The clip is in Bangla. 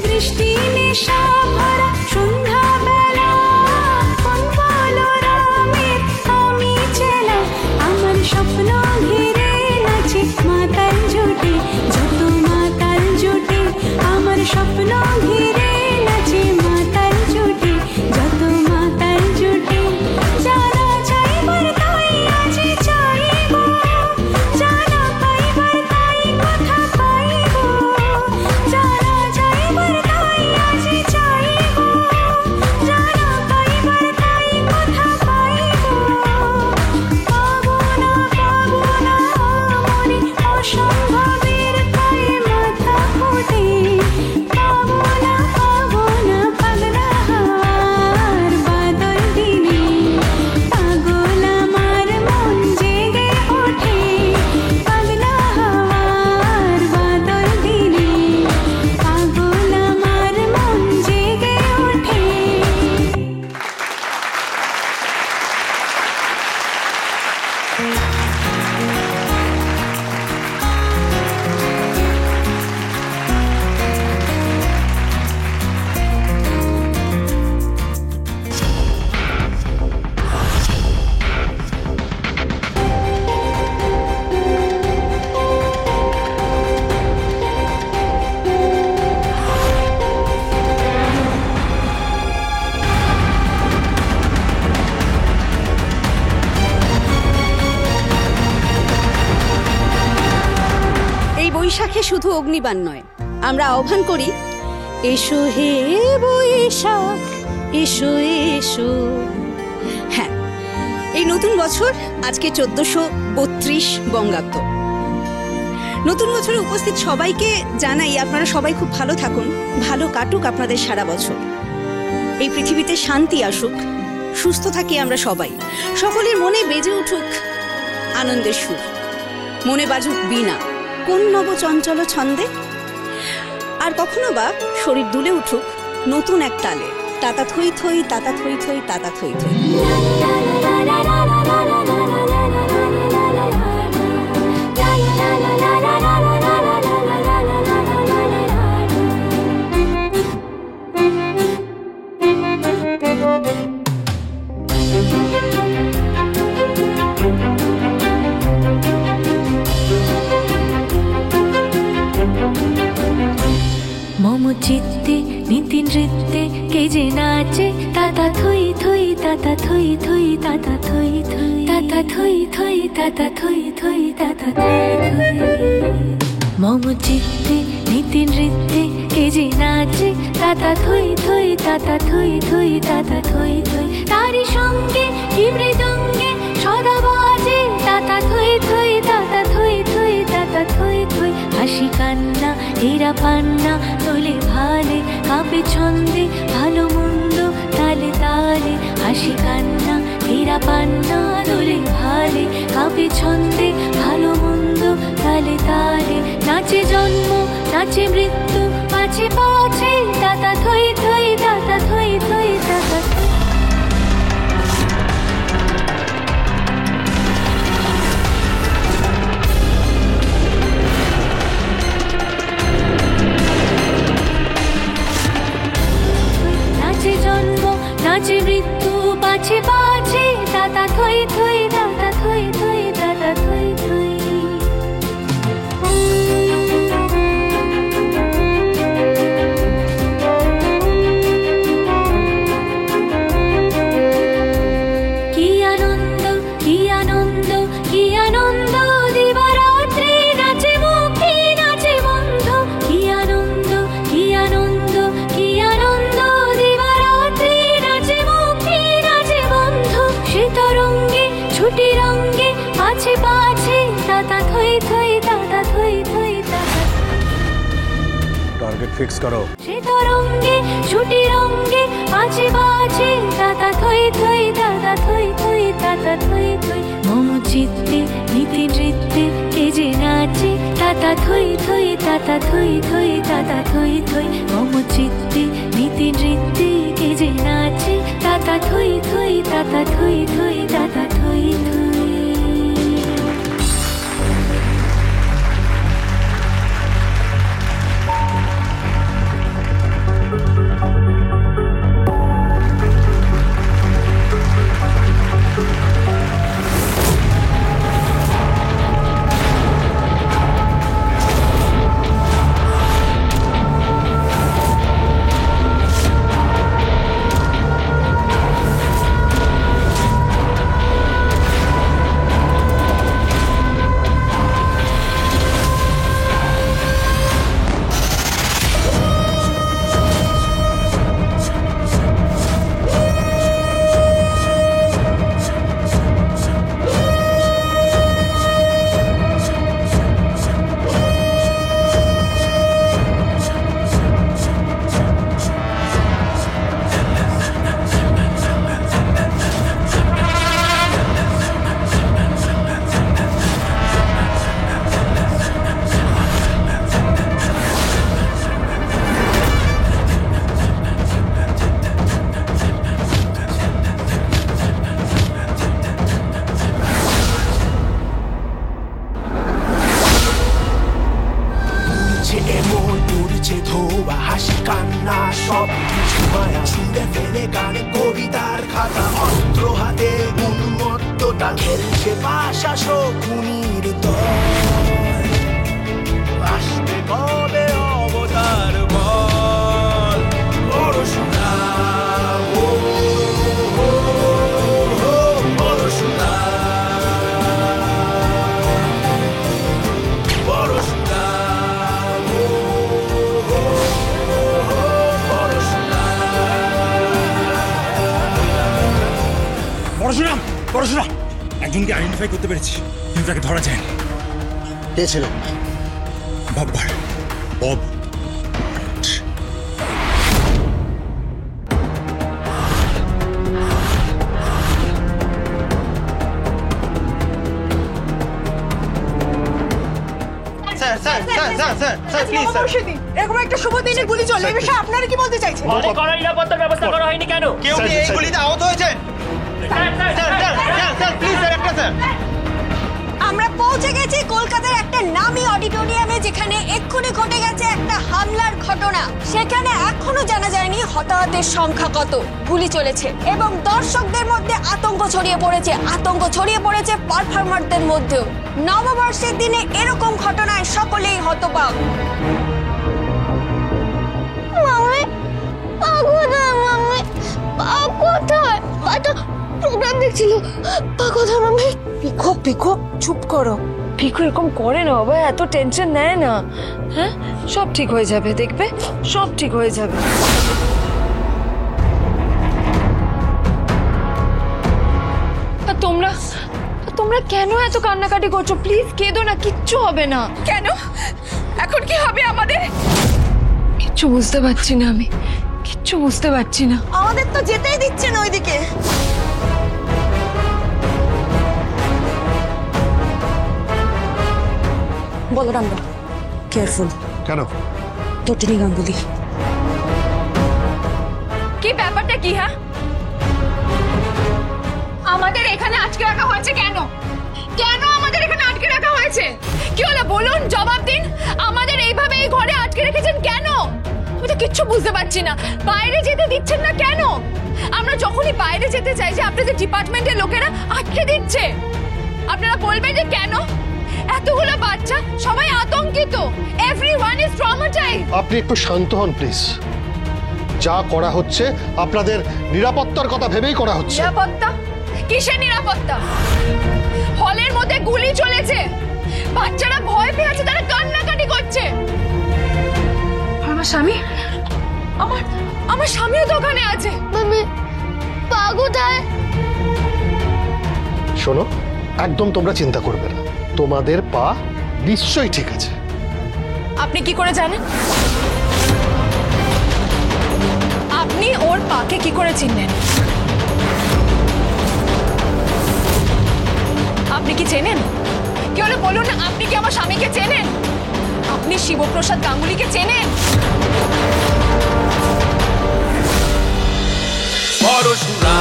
বৃষ্টি নেশা ভরা সন্ধ্যা বেলা, কোন বলরামের আমি চেলা, আমার স্বপ্ন ঘিরে নাচে মাতাল জুটে, যত মাতাল জুটে আমার স্বপ্ন ঘিরে নাচে মাতাল জুটে, যত মাতাল জুটে। জানা চাইবার তাই আজ চাইব, জানা পাইবার তাই কথা পাইব, জানা চাইবার তাই আজ চাইব, জানা পাইবার তাই কথা পাইব। পাবো না মনে অসম্ভবের তাই মাথা ফোটে, পাবো না পাগলা হার বাদল দিনে, পাগল আমার মন জেগে ওঠে, পাগলা হার বাদল দিনে, পাগল আমার মন জেগে ওঠে। এই বৈশাখে শুধু অগ্নিবাণ নয়, আমরা আহ্বান করি, এসো হে বৈশাখ এসো এসো। হ্যাঁ, এই নতুন বছর আজকে 1432 বঙ্গাব্দ। নতুন বছরে উপস্থিত সবাইকে জানাই আপনারা সবাই খুব ভালো থাকুন, ভালো কাটুক আপনাদের সারা বছর। এই পৃথিবীতে শান্তি আসুক, সুস্থ থাকি আমরা সবাই, সকলের মনে বেজে উঠুক আনন্দের সুর, মনে বাজুক বীণা কোন নব চঞ্চল ছন্দে, আর কখনো বা শরীর দুলে উঠুক নতুন এক তালে, তাতা থই থই তাতা থই থই তাতা থই থই। মম চিত্তে নীতি নৃত্যে কে যে নাচে, তাতা থই থই তাতা থই থই তাতা থই থই তাতা থই থই তাতা থই থই তাতা থই থই। মম চিত্তে নীতি নৃত্যে কে যে নাচে, তাতা থই থই তাতা থই থই তাতা থই থই। তারি সঙ্গে কি মৃদঙ্গে সদা বাজে, তাতা থই থই তাতা থই থই তাতা থই থই। হাসি কান্না হীরা পান্না তোলে ভালে, কাঁপে ছন্দে ভালো মন্দ তালে তালে। হাসি কান্না হীরা পান্না তোলে ভালে, কাঁপে ছন্দে ভালো মন্দ তালে তালে। নাচে জন্ম নাচে মৃত্যু পাছে পাছে, তাতা থই থই তাতা থই থই তাতা। নাচে জন্ম নাচে মৃত্যু পাছে পাছে, তাতা থই থই তাতা থই থই তাতা থই থই। কি আনন্দ কি আনন্দ কি আনন্দ, দিবারাত্রি নাচে মুক্তি নাচে বন্ধ। কি আনন্দ কি আনন্দ কি আনন্দ, দিবারাত্রি নাচে মুক্তি নাচে বন্ধ। সে তরঙ্গে ছুটি রঙ্গে পাছে পাছে, তাতা থই থই তাতা থই থই তাতা। টার্গেট ফিক্স করো। সে তরঙ্গে ছুটি রঙ্গে পাছে পাছে, তাতা থই থই তাতা থই থই তাতা থই থই। মম চিত্তে নীতি নৃত্যে কে যে নাচে, তাতা থই থই তাতা থই থই তাতা থই থই। মম চিত্তে নীতি নৃত্যে কে যে নাচে, তাতা থই থই তাতা থই থই তাতা থই থই। কান্না সব কিছু মায়া ছুঁড়ে ফেলে গানে কবিতার খাতা অস্ত্র হাতে উন্মত্ততা খেলছে পাশা শকুনির দল আসবে কবে অবতার বল পরশুরা ও পরশুরা পরশুরা পরশুরাম পরশুরাম একজনকে আইডেন্টিফাই করতে পেরেছি কিন্তু তাকে ধরা যায়নি। কে ছিল? বাব্বার বব। এরকম একটা শুভ দিনে গুলি চলে এই বিষয়ে আপনারা কি বলতে চাইছেন? কড়া নিরাপত্তার ব্যবস্থা করা হয়নি কেন? কেউ কি এই গুলিতে আহত হয়েছেন? আমরা পৌঁছে গেছি কলকাতার একটা নামী অডিটোরিয়ামে, যেখানে এক্ষুনি ঘটে গেছে একটা হামলার ঘটনা। সেখানে এখনো জানা যায়নি হতাহতের সংখ্যা কত। গুলি চলেছে এবং দর্শকদের মধ্যে আতঙ্ক ছড়িয়ে পড়েছে পারফর্মারদের মধ্যেও। নববর্ষের দিনে এরকম ঘটনায় সকলেই হতবাক। প্রোগ্রাম দেখছিল। পিকো চুপ করো। পিকো এরকম করে না বাবা, এত টেনশন নেয় না। হ্যাঁ, সব ঠিক হয়ে যাবে, দেখবে সব ঠিক হয়ে যাবে। আর তোমরা কেন এত কান্নাকাটি করছো? প্লিজ কেঁদো না, কিচ্ছু হবে না। কেন? এখন কি হবে আমাদের? কিচ্ছু বুঝতে পারছি না, আমি কিচ্ছু বুঝতে পারছি না। আমাদের তো যেতেই দিচ্ছে না ওইদিকে। বলরাম দা, কেয়ারফুল। কেন? তটিনী গাঙ্গুলি। কি ব্যাপারটা কি? হ্যাঁ, আমাদের এখানে আটকে রাখা হয়েছে কেন? কেন আমাদের এখানে আটকে রাখা হয়েছে? কি হলো বলুন, জবাব দিন। আমাদের এইভাবে এই ঘরে আটকে রেখেছেন কেন? আমি তো কিচ্ছু বুঝতে পারছি না। বাইরে যেতে দিচ্ছেন না কেন? আমরা যখনই বাইরে যেতে চাই যে আপনাদের ডিপার্টমেন্টের লোকেরা আটকে দিচ্ছে। আপনারা বলবেন যে কেন? এতগুলো বাচ্চা, সবাই আতঙ্কিত। Everyone is traumatised. আপনি একটু শান্ত হন প্লিজ। যা করা হচ্ছে আপনাদের নিরাপত্তার কথা ভেবেই করা হচ্ছে। নিরাপত্তা? কিসের নিরাপত্তা? হলের মধ্যে গুলি চলেছে, বাচ্চারা ভয় পেয়ে আছে, তারা কান্নাকাটি করছে। আমার স্বামী, আমার স্বামীও দোকানে আছে। মামি, পা কোথায়? শোনো, একদম তোমরা চিন্তা করবে না, তোমাদের পা নিশ্চয়ই ঠিক আছে। আপনি কি করে জানেন? আপনি ওর পাকে কি করে চিনলেন? আপনি কি চেনেন? কি হলো বলুন, আপনি কি আমার স্বামীকে চেনেন? আপনি শিবপ্রসাদ গাঙ্গুলিকে চেনেন? পরশুরা